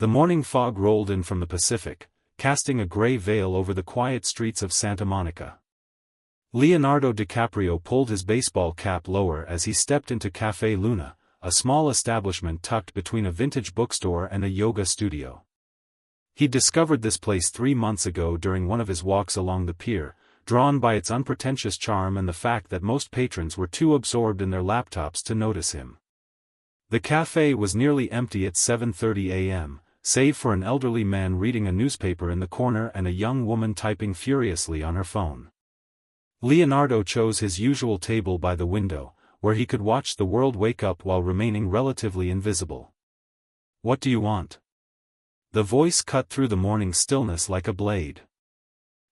The morning fog rolled in from the Pacific, casting a gray veil over the quiet streets of Santa Monica. Leonardo DiCaprio pulled his baseball cap lower as he stepped into Café Luna, a small establishment tucked between a vintage bookstore and a yoga studio. He discovered this place 3 months ago during one of his walks along the pier, drawn by its unpretentious charm and the fact that most patrons were too absorbed in their laptops to notice him. The cafe was nearly empty at 7:30 a.m., save for an elderly man reading a newspaper in the corner and a young woman typing furiously on her phone. Leonardo chose his usual table by the window, where he could watch the world wake up while remaining relatively invisible. "What do you want?" The voice cut through the morning stillness like a blade.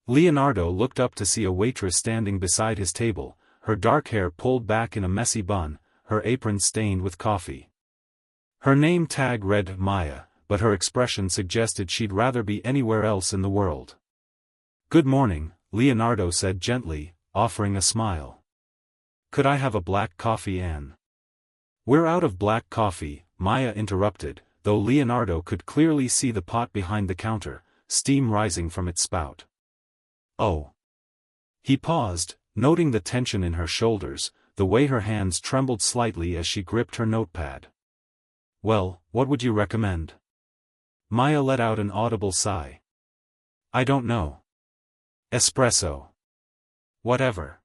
Leonardo looked up to see a waitress standing beside his table, her dark hair pulled back in a messy bun, her apron stained with coffee. Her name tag read Maya, but her expression suggested she'd rather be anywhere else in the world. "Good morning," Leonardo said gently, offering a smile. "Could I have a black coffee, Anne?" "We're out of black coffee," Maya interrupted, though Leonardo could clearly see the pot behind the counter, steam rising from its spout. "Oh." He paused, noting the tension in her shoulders, the way her hands trembled slightly as she gripped her notepad. "Well, what would you recommend?" Maya let out an audible sigh. "I don't know. Espresso. Whatever.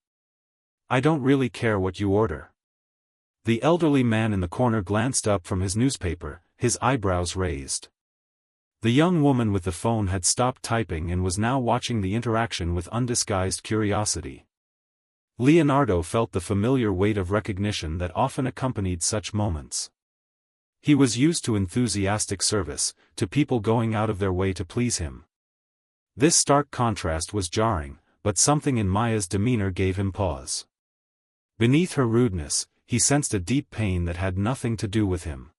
I don't really care what you order." The elderly man in the corner glanced up from his newspaper, his eyebrows raised. The young woman with the phone had stopped typing and was now watching the interaction with undisguised curiosity. Leonardo felt the familiar weight of recognition that often accompanied such moments. He was used to enthusiastic service, to people going out of their way to please him. This stark contrast was jarring, but something in Maya's demeanor gave him pause. Beneath her rudeness, he sensed a deep pain that had nothing to do with him.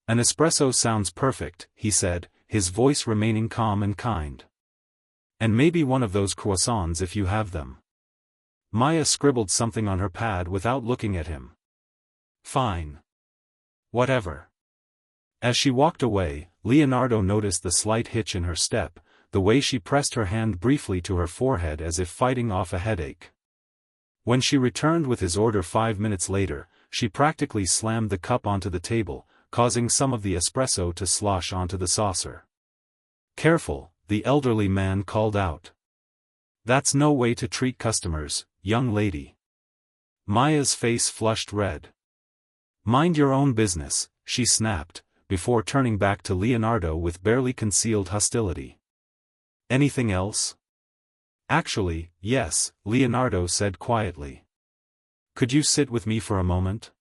"An espresso sounds perfect," he said, his voice remaining calm and kind. "And maybe one of those croissants if you have them." Maya scribbled something on her pad without looking at him. "Fine. Whatever." As she walked away, Leonardo noticed the slight hitch in her step, the way she pressed her hand briefly to her forehead as if fighting off a headache. When she returned with his order 5 minutes later, she practically slammed the cup onto the table, causing some of the espresso to slosh onto the saucer. "Careful," the elderly man called out. "That's no way to treat customers, young lady." Maya's face flushed red. "Mind your own business," she snapped, before turning back to Leonardo with barely concealed hostility. "Anything else?" "Actually, yes," Leonardo said quietly. "Could you sit with me for a moment?"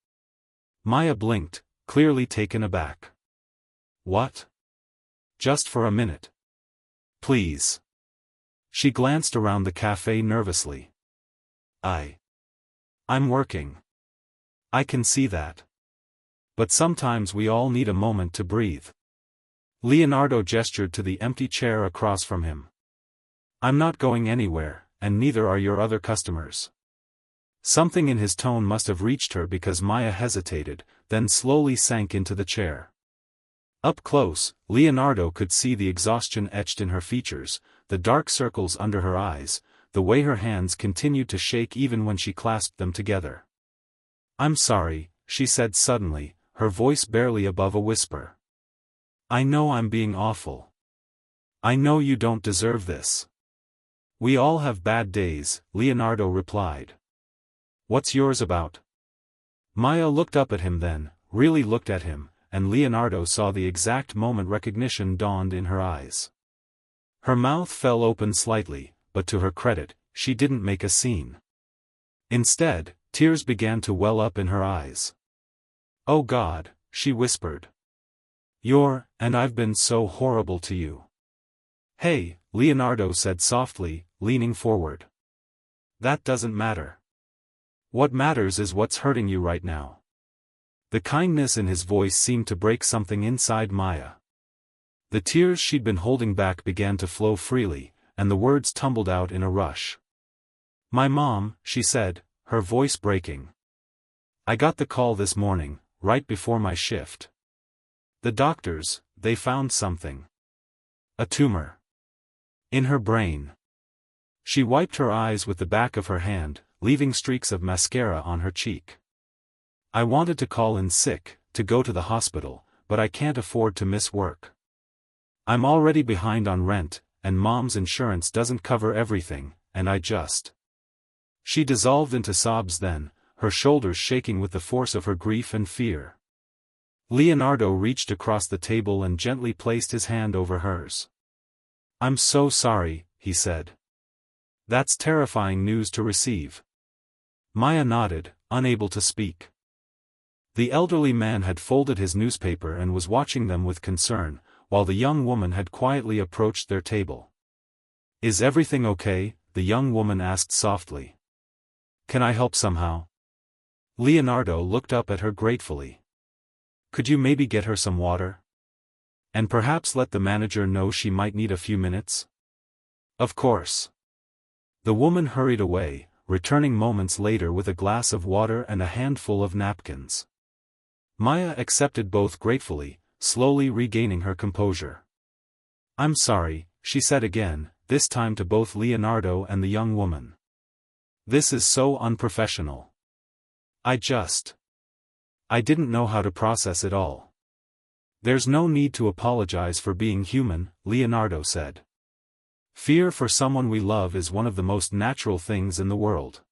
Maya blinked, clearly taken aback. "What?" "Just for a minute. Please." She glanced around the cafe nervously. I'm working. I can see that. But sometimes we all need a moment to breathe." Leonardo gestured to the empty chair across from him. "I'm not going anywhere, and neither are your other customers." Something in his tone must have reached her because Maya hesitated, then slowly sank into the chair. Up close, Leonardo could see the exhaustion etched in her features, the dark circles under her eyes, the way her hands continued to shake even when she clasped them together. "I'm sorry," she said suddenly, her voice barely above a whisper. "I know I'm being awful. I know you don't deserve this." "We all have bad days," Leonardo replied. "What's yours about?" Maya looked up at him then, really looked at him, and Leonardo saw the exact moment recognition dawned in her eyes. Her mouth fell open slightly, but to her credit, she didn't make a scene. Instead, tears began to well up in her eyes. "Oh God," she whispered. And I've been so horrible to you." "Hey," Leonardo said softly, leaning forward. "That doesn't matter. What matters is what's hurting you right now." The kindness in his voice seemed to break something inside Maya. The tears she'd been holding back began to flow freely, and the words tumbled out in a rush. "My mom," she said, her voice breaking. "I got the call this morning, right before my shift. The doctors, they found something. A tumor. In her brain. She wiped her eyes with the back of her hand, leaving streaks of mascara on her cheek. I wanted to call in sick, to go to the hospital, but I can't afford to miss work. I'm already behind on rent, and Mom's insurance doesn't cover everything, and I just... She dissolved into sobs then, her shoulders shaking with the force of her grief and fear. Leonardo reached across the table and gently placed his hand over hers. "I'm so sorry," he said. "That's terrifying news to receive." Maya nodded, unable to speak. The elderly man had folded his newspaper and was watching them with concern, while the young woman had quietly approached their table. "Is everything okay?" the young woman asked softly. "Can I help somehow?" Leonardo looked up at her gratefully. "Could you maybe get her some water? And perhaps let the manager know she might need a few minutes?" "Of course." The woman hurried away, returning moments later with a glass of water and a handful of napkins. Maya accepted both gratefully, slowly regaining her composure. "I'm sorry," she said again, this time to both Leonardo and the young woman. "This is so unprofessional. I didn't know how to process it all." "There's no need to apologize for being human," Leonardo said. "Fear for someone we love is one of the most natural things in the world."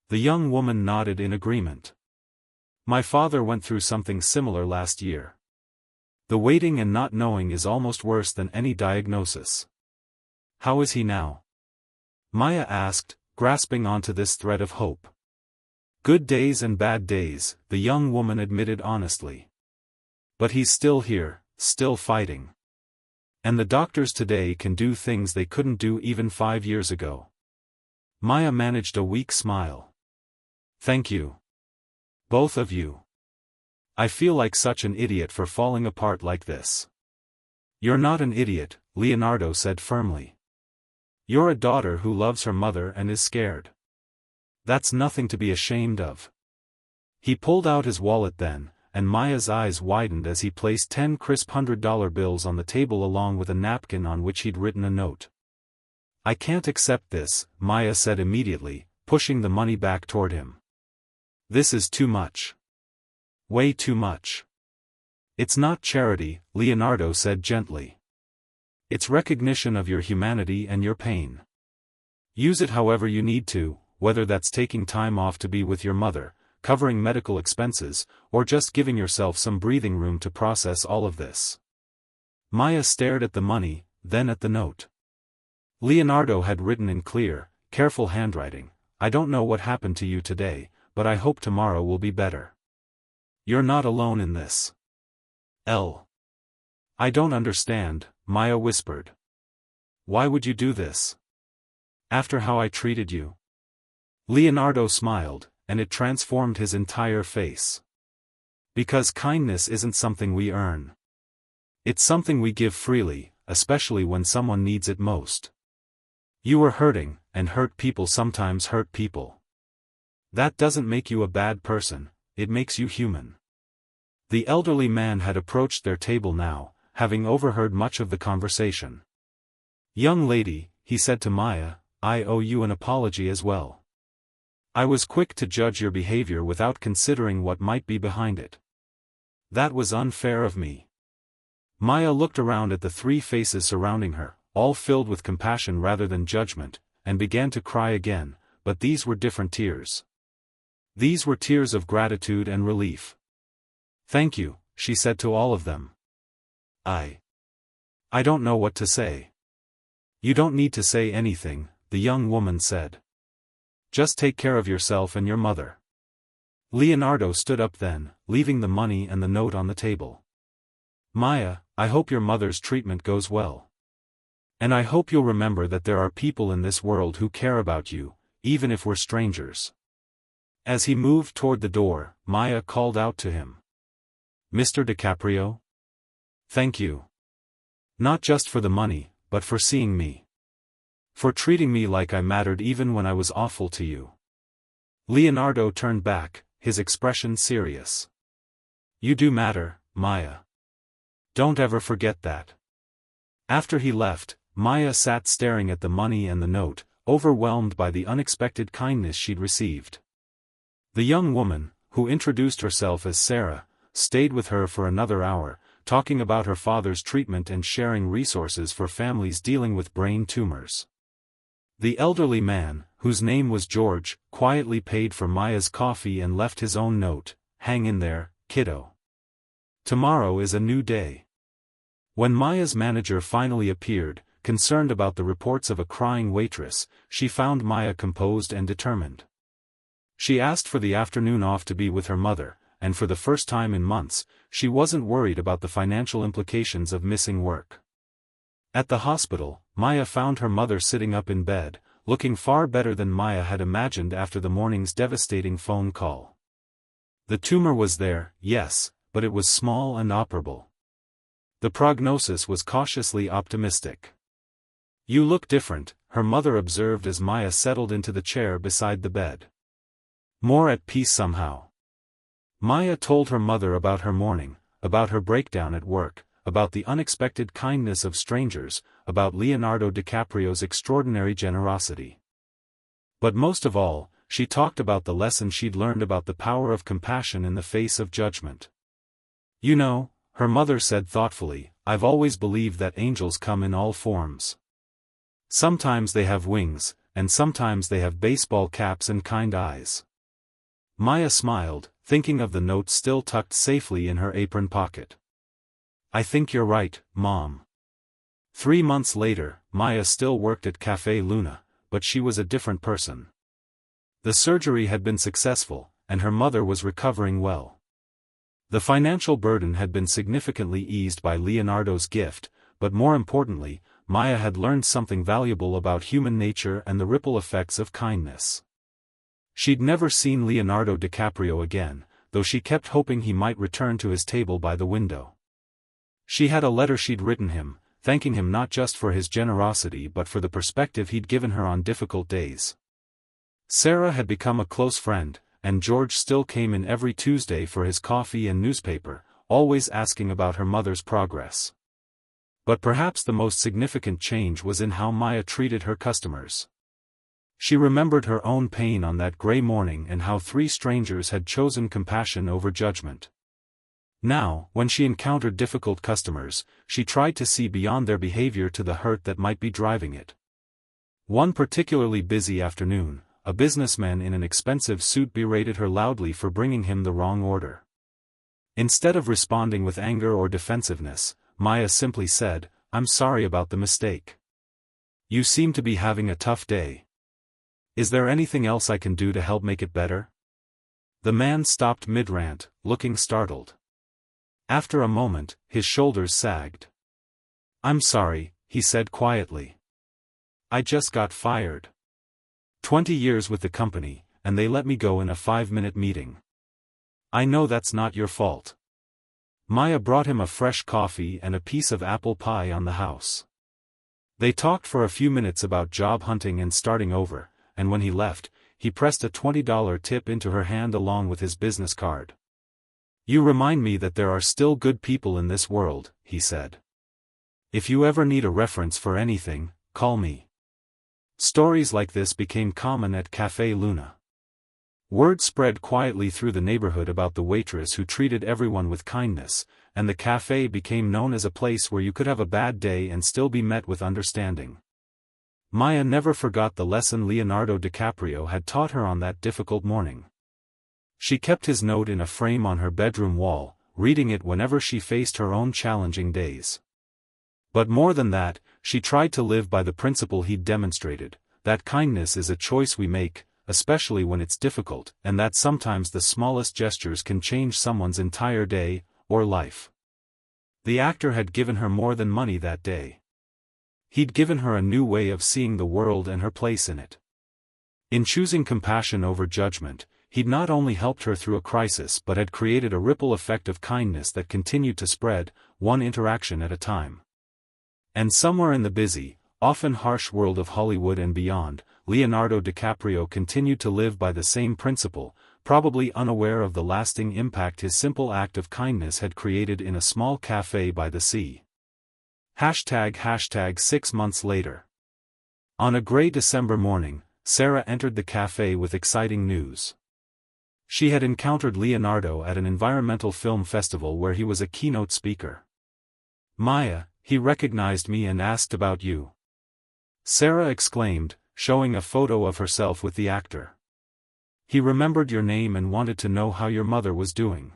The young woman nodded in agreement. "My father went through something similar last year. The waiting and not knowing is almost worse than any diagnosis." "How is he now?" Maya asked, grasping onto this thread of hope. "Good days and bad days," the young woman admitted honestly. "But he's still here, still fighting. And the doctors today can do things they couldn't do even 5 years ago." Maya managed a weak smile. "Thank you. Both of you. I feel like such an idiot for falling apart like this." "You're not an idiot," Leonardo said firmly. "You're a daughter who loves her mother and is scared. That's nothing to be ashamed of." He pulled out his wallet then, and Maya's eyes widened as he placed 10 crisp $100 bills on the table along with a napkin on which he'd written a note. "I can't accept this," Maya said immediately, pushing the money back toward him. "This is too much. Way too much." "It's not charity," Leonardo said gently. "It's recognition of your humanity and your pain. Use it however you need to, whether that's taking time off to be with your mother, covering medical expenses, or just giving yourself some breathing room to process all of this." Maya stared at the money, then at the note. Leonardo had written in clear, careful handwriting, "I don't know what happened to you today, but I hope tomorrow will be better. You're not alone in this." "I don't understand," Maya whispered. "Why would you do this? After how I treated you?" Leonardo smiled, and it transformed his entire face. "Because kindness isn't something we earn. It's something we give freely, especially when someone needs it most. You were hurting, and hurt people sometimes hurt people. That doesn't make you a bad person, it makes you human." The elderly man had approached their table now, having overheard much of the conversation. "Young lady," he said to Maya, "I owe you an apology as well. I was quick to judge your behavior without considering what might be behind it. That was unfair of me." Maya looked around at the 3 faces surrounding her, all filled with compassion rather than judgment, and began to cry again, but these were different tears. These were tears of gratitude and relief. "Thank you," she said to all of them. I don't know what to say." "You don't need to say anything," the young woman said. "Just take care of yourself and your mother." Leonardo stood up then, leaving the money and the note on the table. "Maya, I hope your mother's treatment goes well. And I hope you'll remember that there are people in this world who care about you, even if we're strangers." As he moved toward the door, Maya called out to him. "Mr. DiCaprio? Thank you. Not just for the money, but for seeing me. For treating me like I mattered even when I was awful to you." Leonardo turned back, his expression serious. "You do matter, Maya. Don't ever forget that. After he left, Maya sat staring at the money and the note, overwhelmed by the unexpected kindness she'd received. The young woman, who introduced herself as Sarah, stayed with her for another hour, talking about her father's treatment and sharing resources for families dealing with brain tumors. The elderly man, whose name was George, quietly paid for Maya's coffee and left his own note, "Hang in there, kiddo. Tomorrow is a new day." When Maya's manager finally appeared, concerned about the reports of a crying waitress, she found Maya composed and determined. She asked for the afternoon off to be with her mother, and for the first time in months, she wasn't worried about the financial implications of missing work. At the hospital, Maya found her mother sitting up in bed, looking far better than Maya had imagined after the morning's devastating phone call. The tumor was there, yes, but it was small and operable. The prognosis was cautiously optimistic. "You look different," her mother observed as Maya settled into the chair beside the bed. "More at peace somehow." Maya told her mother about her morning, about her breakdown at work, about the unexpected kindness of strangers, about Leonardo DiCaprio's extraordinary generosity. But most of all, she talked about the lesson she'd learned about the power of compassion in the face of judgment. "You know," her mother said thoughtfully, "I've always believed that angels come in all forms. Sometimes they have wings, and sometimes they have baseball caps and kind eyes." Maya smiled, thinking of the note still tucked safely in her apron pocket. "I think you're right, Mom." 3 months later, Maya still worked at Café Luna, but she was a different person. The surgery had been successful, and her mother was recovering well. The financial burden had been significantly eased by Leonardo's gift, but more importantly, Maya had learned something valuable about human nature and the ripple effects of kindness. She'd never seen Leonardo DiCaprio again, though she kept hoping he might return to his table by the window. She had a letter she'd written him, thanking him not just for his generosity but for the perspective he'd given her on difficult days. Sarah had become a close friend, and George still came in every Tuesday for his coffee and newspaper, always asking about her mother's progress. But perhaps the most significant change was in how Maya treated her customers. She remembered her own pain on that gray morning and how 3 strangers had chosen compassion over judgment. Now, when she encountered difficult customers, she tried to see beyond their behavior to the hurt that might be driving it. One particularly busy afternoon, a businessman in an expensive suit berated her loudly for bringing him the wrong order. Instead of responding with anger or defensiveness, Maya simply said, "I'm sorry about the mistake. You seem to be having a tough day. Is there anything else I can do to help make it better?" The man stopped mid-rant, looking startled. After a moment, his shoulders sagged. "I'm sorry," he said quietly. "I just got fired. 20 years with the company, and they let me go in a 5-minute meeting. I know that's not your fault." Maya brought him a fresh coffee and a piece of apple pie on the house. They talked for a few minutes about job hunting and starting over, and when he left, he pressed a $20 tip into her hand along with his business card. "You remind me that there are still good people in this world," he said. "If you ever need a reference for anything, call me." Stories like this became common at Café Luna. Word spread quietly through the neighborhood about the waitress who treated everyone with kindness, and the café became known as a place where you could have a bad day and still be met with understanding. Maya never forgot the lesson Leonardo DiCaprio had taught her on that difficult morning. She kept his note in a frame on her bedroom wall, reading it whenever she faced her own challenging days. But more than that, she tried to live by the principle he'd demonstrated, that kindness is a choice we make, especially when it's difficult, and that sometimes the smallest gestures can change someone's entire day, or life. The actor had given her more than money that day. He'd given her a new way of seeing the world and her place in it. In choosing compassion over judgment, he'd not only helped her through a crisis but had created a ripple effect of kindness that continued to spread, one interaction at a time. And somewhere in the busy, often harsh world of Hollywood and beyond, Leonardo DiCaprio continued to live by the same principle, probably unaware of the lasting impact his simple act of kindness had created in a small cafe by the sea. ## 6 months later. On a gray December morning, Sarah entered the cafe with exciting news. She had encountered Leonardo at an environmental film festival where he was a keynote speaker. "Maya, he recognized me and asked about you," Sarah exclaimed, showing a photo of herself with the actor. "He remembered your name and wanted to know how your mother was doing."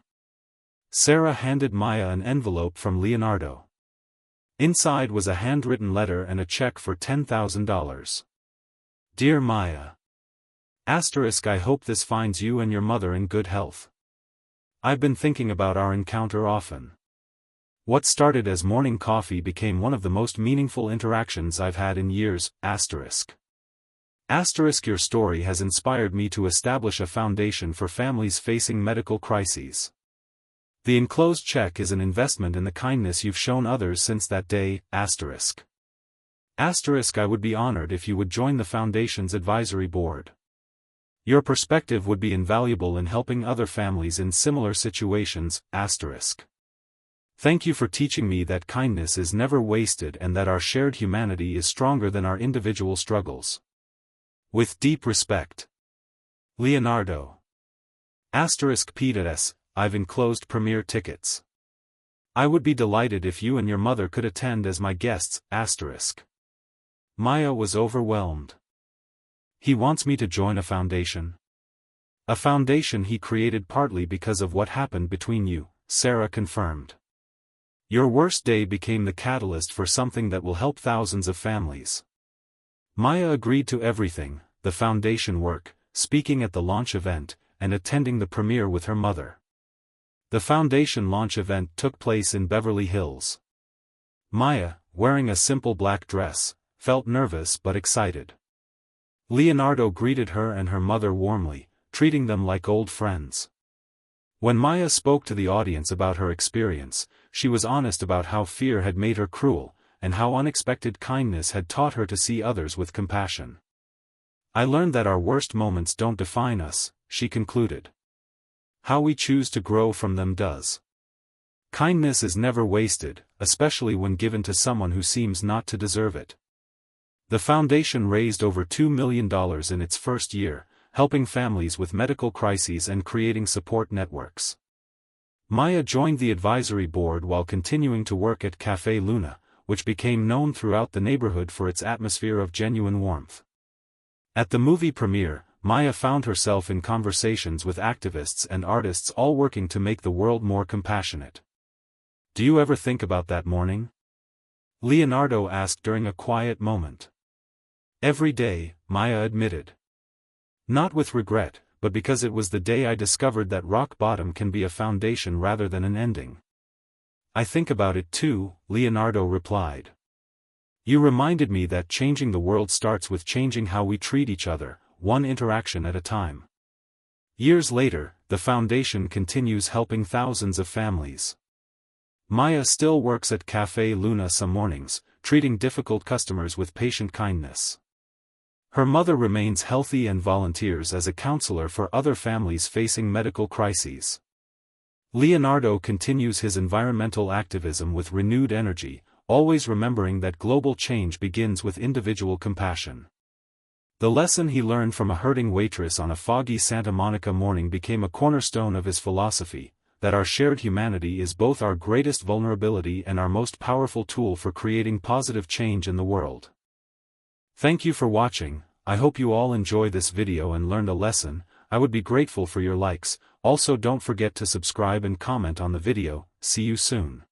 Sarah handed Maya an envelope from Leonardo. Inside was a handwritten letter and a check for $10,000. "Dear Maya. *I hope this finds you and your mother in good health. I've been thinking about our encounter often. What started as morning coffee became one of the most meaningful interactions I've had in years. Your story has inspired me to establish a foundation for families facing medical crises. The enclosed check is an investment in the kindness you've shown others since that day. I would be honored if you would join the Foundation's advisory board. Your perspective would be invaluable in helping other families in similar situations. Thank you for teaching me that kindness is never wasted and that our shared humanity is stronger than our individual struggles. With deep respect. Leonardo. *P.S. I've enclosed premiere tickets. I would be delighted if you and your mother could attend as my guests. Maya was overwhelmed. He wants me to join a foundation? A foundation he created partly because of what happened between you, Sarah confirmed. Your worst day became the catalyst for something that will help thousands of families. Maya agreed to everything: the foundation work, speaking at the launch event, and attending the premiere with her mother. The foundation launch event took place in Beverly Hills. Maya, wearing a simple black dress, felt nervous but excited. Leonardo greeted her and her mother warmly, treating them like old friends. When Maya spoke to the audience about her experience, she was honest about how fear had made her cruel, and how unexpected kindness had taught her to see others with compassion. I learned that our worst moments don't define us, she concluded. How we choose to grow from them does. Kindness is never wasted, especially when given to someone who seems not to deserve it. The foundation raised over $2 million in its first year, helping families with medical crises and creating support networks. Maya joined the advisory board while continuing to work at Café Luna, which became known throughout the neighborhood for its atmosphere of genuine warmth. At the movie premiere, Maya found herself in conversations with activists and artists all working to make the world more compassionate. "Do you ever think about that morning?" Leonardo asked during a quiet moment. "Every day," Maya admitted. "Not with regret, but because it was the day I discovered that rock bottom can be a foundation rather than an ending." "I think about it too," Leonardo replied. "You reminded me that changing the world starts with changing how we treat each other, one interaction at a time." Years later, the foundation continues helping thousands of families. Maya still works at Café Luna some mornings, treating difficult customers with patient kindness. Her mother remains healthy and volunteers as a counselor for other families facing medical crises. Leonardo continues his environmental activism with renewed energy, always remembering that global change begins with individual compassion. The lesson he learned from a hurting waitress on a foggy Santa Monica morning became a cornerstone of his philosophy, that our shared humanity is both our greatest vulnerability and our most powerful tool for creating positive change in the world. Thank you for watching. I hope you all enjoy this video and learned a lesson. I would be grateful for your likes. Also don't forget to subscribe and comment on the video. See you soon.